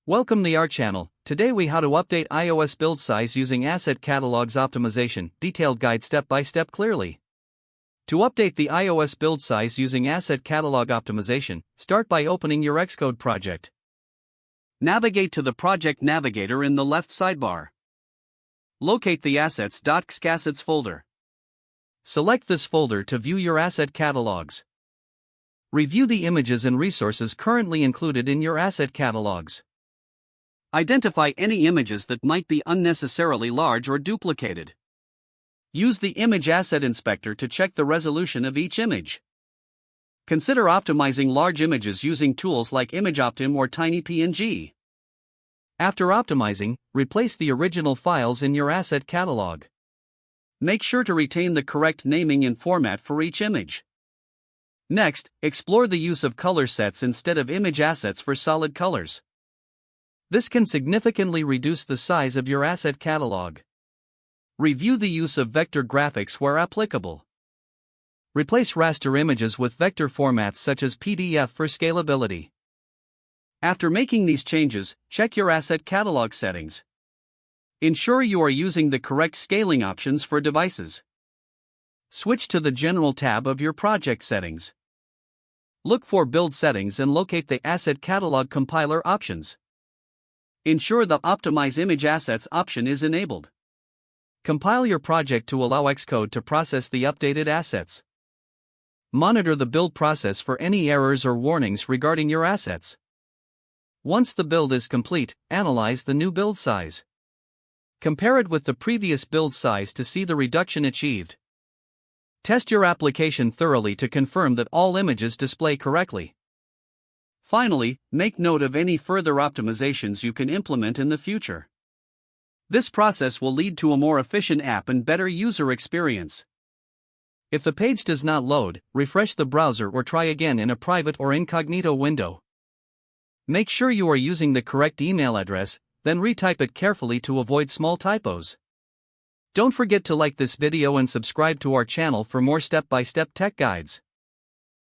Welcome to our channel. Today we how to update iOS build size using asset catalogs optimization, detailed guide step by step clearly. To update the iOS build size using asset catalog optimization, start by opening your Xcode project. Navigate to the project navigator in the left sidebar. Locate the assets.xassets folder. Select this folder to view your asset catalogs. Review the images and resources currently included in your asset catalogs. Identify any images that might be unnecessarily large or duplicated. Use the Image Asset Inspector to check the resolution of each image. Consider optimizing large images using tools like ImageOptim or TinyPNG. After optimizing, replace the original files in your asset catalog. Make sure to retain the correct naming and format for each image. Next, explore the use of color sets instead of image assets for solid colors. This can significantly reduce the size of your asset catalog. Review the use of vector graphics where applicable. Replace raster images with vector formats such as PDF for scalability. After making these changes, check your asset catalog settings. Ensure you are using the correct scaling options for devices. Switch to the General tab of your project settings. Look for Build Settings and locate the Asset Catalog Compiler options. Ensure the Optimize Image Assets option is enabled. Compile your project to allow Xcode to process the updated assets. Monitor the build process for any errors or warnings regarding your assets. Once the build is complete, analyze the new build size. Compare it with the previous build size to see the reduction achieved. Test your application thoroughly to confirm that all images display correctly. Finally, make note of any further optimizations you can implement in the future. This process will lead to a more efficient app and better user experience. If the page does not load, refresh the browser or try again in a private or incognito window. Make sure you are using the correct email address, then retype it carefully to avoid small typos. Don't forget to like this video and subscribe to our channel for more step-by-step tech guides.